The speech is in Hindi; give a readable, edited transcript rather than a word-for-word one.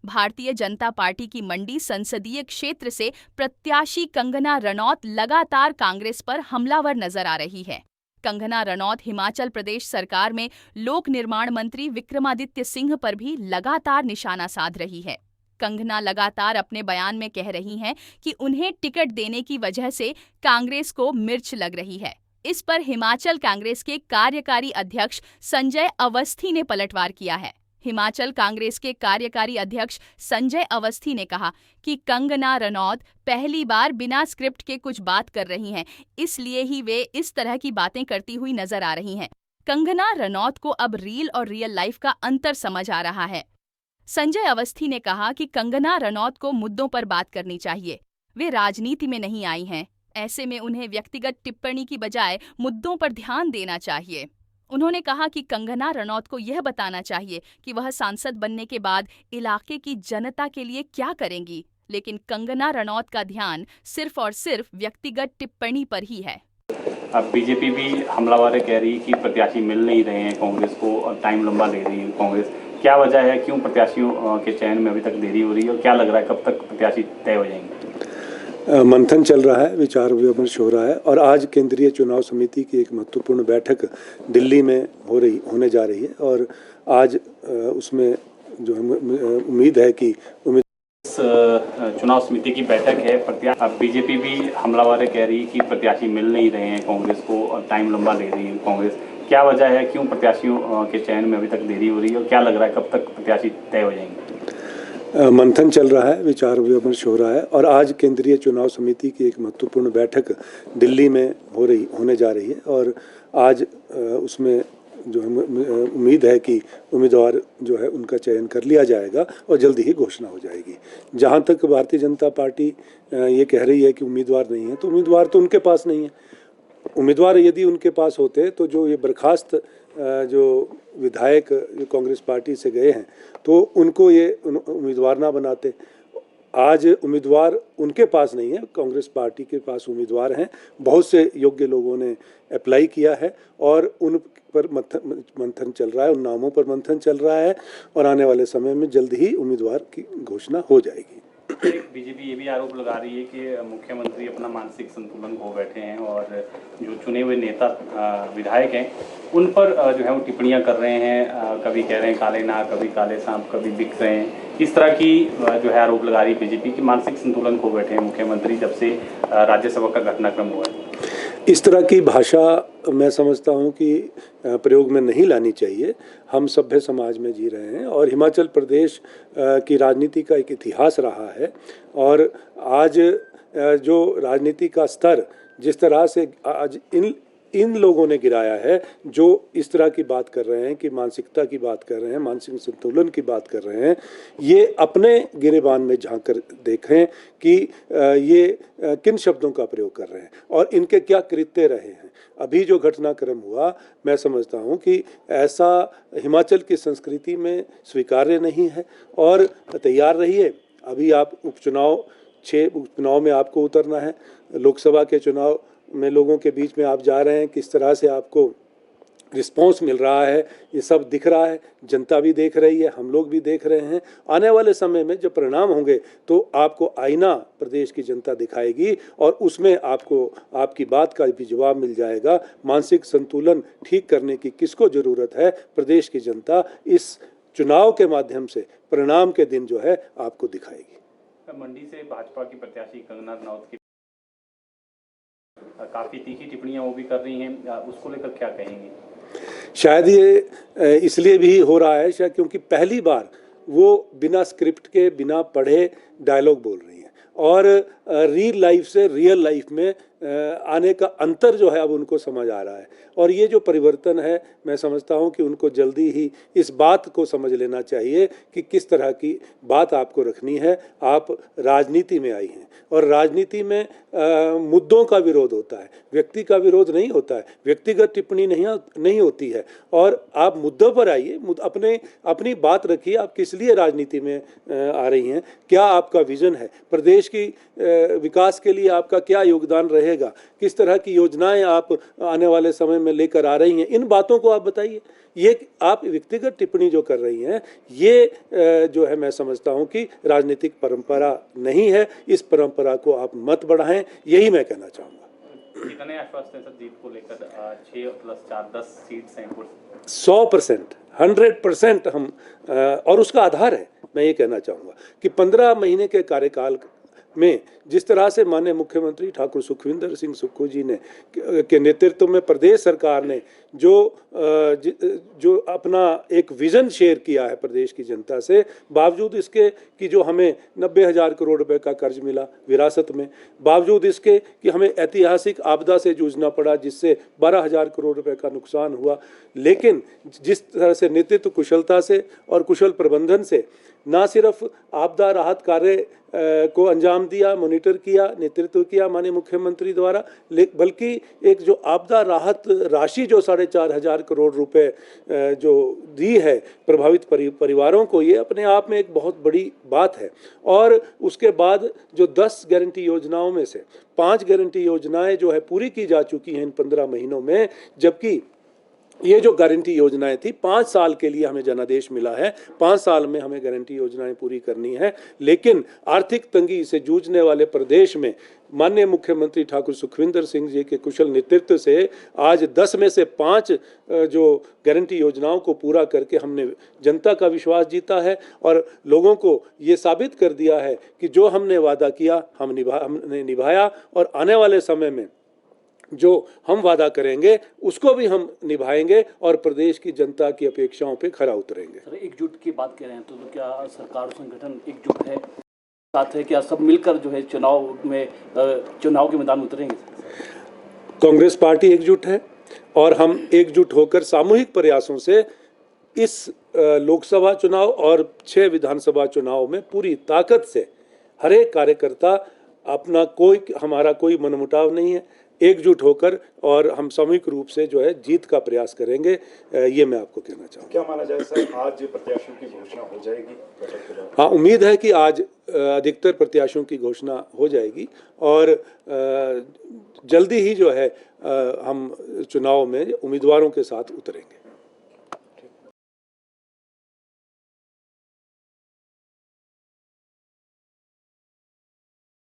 भारतीय जनता पार्टी की मंडी संसदीय क्षेत्र से प्रत्याशी कंगना रनौत लगातार कांग्रेस पर हमलावर नजर आ रही है। कंगना रनौत हिमाचल प्रदेश सरकार में लोक निर्माण मंत्री विक्रमादित्य सिंह पर भी लगातार निशाना साध रही है। कंगना लगातार अपने बयान में कह रही हैं कि उन्हें टिकट देने की वजह से कांग्रेस को मिर्च लग रही है। इस पर हिमाचल कांग्रेस के कार्यकारी अध्यक्ष संजय अवस्थी ने पलटवार किया है। हिमाचल कांग्रेस के कार्यकारी अध्यक्ष संजय अवस्थी ने कहा कि कंगना रनौत पहली बार बिना स्क्रिप्ट के कुछ बात कर रही हैं, इसलिए ही वे इस तरह की बातें करती हुई नजर आ रही हैं। कंगना रनौत को अब रील और रियल लाइफ का अंतर समझ आ रहा है। संजय अवस्थी ने कहा कि कंगना रनौत को मुद्दों पर बात करनी चाहिए। वे राजनीति में नहीं आई हैं, ऐसे में उन्हें व्यक्तिगत टिप्पणी की बजाय मुद्दों पर ध्यान देना चाहिए। उन्होंने कहा कि कंगना रनौत को यह बताना चाहिए कि वह सांसद बनने के बाद इलाके की जनता के लिए क्या करेंगी, लेकिन कंगना रनौत का ध्यान सिर्फ और सिर्फ व्यक्तिगत टिप्पणी पर ही है। अब बीजेपी भी हमलावर कह रही है कि प्रत्याशी मिल नहीं रहे हैं कांग्रेस को और टाइम लंबा ले रही है कांग्रेस। क्या वजह है, क्यों प्रत्याशियों के चयन में अभी तक देरी हो रही है और क्या लग रहा है कब तक प्रत्याशी तय हो जाएंगे? मंथन चल रहा है, विचार विमर्श हो रहा है और आज केंद्रीय चुनाव समिति की एक महत्वपूर्ण बैठक दिल्ली में होने जा रही है और आज उसमें जो उम्मीद है कि चुनाव समिति की बैठक है। अब बीजेपी भी हमलावर कह रही है कि प्रत्याशी मिल नहीं रहे हैं कांग्रेस को और टाइम लंबा ले रही है कांग्रेस। क्या वजह है, क्यों प्रत्याशियों के चयन में अभी तक देरी हो रही है और क्या लग रहा है कब तक प्रत्याशी तय हो जाएंगे? मंथन चल रहा है, विचार विमर्श हो रहा है और आज केंद्रीय चुनाव समिति की एक महत्वपूर्ण बैठक दिल्ली में होने जा रही है और आज उसमें जो उम्मीद है कि उम्मीदवार जो है उनका चयन कर लिया जाएगा और जल्दी ही घोषणा हो जाएगी। जहां तक भारतीय जनता पार्टी ये कह रही है कि उम्मीदवार नहीं है, तो उम्मीदवार तो उनके पास नहीं है। उम्मीदवार यदि उनके पास होते तो जो ये बर्खास्त जो विधायक जो कांग्रेस पार्टी से गए हैं तो उनको ये उम्मीदवार ना बनाते। आज उम्मीदवार उनके पास नहीं है, कांग्रेस पार्टी के पास उम्मीदवार हैं। बहुत से योग्य लोगों ने अप्लाई किया है और उन पर मंथन चल रहा है, उन नामों पर मंथन चल रहा है और आने वाले समय में जल्द ही उम्मीदवार की घोषणा हो जाएगी। बीजेपी ये भी आरोप लगा रही है कि मुख्यमंत्री अपना मानसिक संतुलन खो बैठे हैं और जो चुने हुए नेता विधायक हैं उन पर जो है वो टिप्पणियां कर रहे हैं। कभी कह रहे हैं काले नाग, कभी काले सांप, कभी बिक रहे हैं। इस तरह की जो है आरोप लगा रही है बीजेपी की मानसिक संतुलन खो बैठे हैं मुख्यमंत्री जब से राज्यसभा का घटनाक्रम हुआ है। इस तरह की भाषा मैं समझता हूं कि प्रयोग में नहीं लानी चाहिए। हम सभ्य समाज में जी रहे हैं और हिमाचल प्रदेश की राजनीति का एक इतिहास रहा है और आज जो राजनीति का स्तर जिस तरह से आज इन लोगों ने गिराया है, जो इस तरह की बात कर रहे हैं कि मानसिकता की बात कर रहे हैं, मानसिक संतुलन की बात कर रहे हैं, ये अपने गिरेबान में झांक कर देखें कि ये किन शब्दों का प्रयोग कर रहे हैं और इनके क्या कृत्य रहे हैं। अभी जो घटनाक्रम हुआ, मैं समझता हूं कि ऐसा हिमाचल की संस्कृति में स्वीकार्य नहीं है और तैयार रहिए। अभी आप उपचुनाव में आपको उतरना है, लोकसभा के चुनाव में लोगों के बीच में आप जा रहे हैं, किस तरह से आपको रिस्पॉन्स मिल रहा है ये सब दिख रहा है, जनता भी देख रही है, हम लोग भी देख रहे हैं। आने वाले समय में जब परिणाम होंगे तो आपको आईना प्रदेश की जनता दिखाएगी और उसमें आपको आपकी बात का भी जवाब मिल जाएगा। मानसिक संतुलन ठीक करने की किसको ज़रूरत है, प्रदेश की जनता इस चुनाव के माध्यम से परिणाम के दिन जो है आपको दिखाएगी। मंडी से भाजपा की प्रत्याशी कंगना रनौत की काफ़ी तीखी टिप्पणियां वो भी कर रही हैं, उसको लेकर क्या कहेंगे? शायद ये इसलिए भी हो रहा है शायद क्योंकि पहली बार वो बिना स्क्रिप्ट के, बिना पढ़े डायलॉग बोल रही हैं और रियल लाइफ से रियल लाइफ में आने का अंतर जो है अब उनको समझ आ रहा है और ये जो परिवर्तन है, मैं समझता हूँ कि उनको जल्दी ही इस बात को समझ लेना चाहिए कि किस तरह की बात आपको रखनी है। आप राजनीति में आई हैं और राजनीति में मुद्दों का विरोध होता है, व्यक्ति का विरोध नहीं होता है, व्यक्तिगत टिप्पणी नहीं होती है और आप मुद्दों पर आइए, अपनी बात रखिए। आप किस लिए राजनीति में आ रही हैं, क्या आपका विजन है, प्रदेश की विकास के लिए आपका क्या योगदान रहे रहेगा, किस तरह की योजनाएं आप आने वाले समय में लेकर आ रही हैं, इन बातों को आप बताइए। ये आप व्यक्तिगत टिप्पणी जो कर रही हैं, ये जो है मैं समझता हूं कि राजनीतिक परंपरा नहीं है। इस परंपरा को आप मत बढ़ाएं, यही मैं कहना चाहूँगा। कितने आश्वस्त हैं सर जीत को लेकर? 6 + 4 10 सीट्स हैं कुल। 100%, 100% हम और उसका आधार है, मैं ये कहना चाहूँगा कि 15 महीने के कार्यकाल में जिस तरह से माननीय मुख्यमंत्री ठाकुर सुखविंदर सिंह सुक्खू जी ने के नेतृत्व में प्रदेश सरकार ने जो अपना एक विजन शेयर किया है प्रदेश की जनता से, बावजूद इसके कि जो हमें 90,000 करोड़ रुपए का कर्ज मिला विरासत में, बावजूद इसके कि हमें ऐतिहासिक आपदा से जूझना पड़ा जिससे 12,000 करोड़ रुपए का नुकसान हुआ, लेकिन जिस तरह से नेतृत्व कुशलता से और कुशल प्रबंधन से ना सिर्फ आपदा राहत कार्य को अंजाम दिया, मॉनिटर किया, नेतृत्व किया माननीय मुख्यमंत्री द्वारा, बल्कि एक जो आपदा राहत राशि जो 4,500 करोड़ रुपए जो दी है प्रभावित परिवारों को, ये अपने आप में एक बहुत बड़ी बात है। और उसके बाद जो 10 गारंटी योजनाओं में से 5 गारंटी योजनाएं जो है पूरी की जा चुकी हैं इन 15 महीनों में, जबकि ये जो गारंटी योजनाएं थी 5 साल के लिए हमें जनादेश मिला है, 5 साल में हमें गारंटी योजनाएं पूरी करनी है। लेकिन आर्थिक तंगी से जूझने वाले प्रदेश में माननीय मुख्यमंत्री ठाकुर सुखविंदर सिंह जी के कुशल नेतृत्व से आज 10 में से 5 जो गारंटी योजनाओं को पूरा करके हमने जनता का विश्वास जीता है और लोगों को ये साबित कर दिया है कि जो हमने वादा किया हमने निभाया, और आने वाले समय में जो हम वादा करेंगे उसको भी हम निभाएंगे और प्रदेश की जनता की अपेक्षाओं पे खरा उतरेंगे। सर, एकजुट की बात कह रहे हैं तो क्या सरकार और संगठन एकजुट है, साथ है, क्या सब मिलकर जो है चुनाव के मैदान में उतरेंगे? कांग्रेस पार्टी एकजुट है और हम एकजुट होकर सामूहिक प्रयासों से इस लोकसभा चुनाव और 6 विधानसभा चुनाव में पूरी ताकत से हर एक कार्यकर्ता हमारा कोई मनमुटाव नहीं है, एकजुट होकर और हम सामूहिक रूप से जो है जीत का प्रयास करेंगे, ये मैं आपको कहना चाहूँगा। क्या माना जाए सर, आज प्रत्याशियों की घोषणा हो जाएगी बैठक के बाद? हाँ, उम्मीद है कि आज अधिकतर प्रत्याशियों की घोषणा हो जाएगी और जल्दी ही जो है हम चुनाव में उम्मीदवारों के साथ उतरेंगे।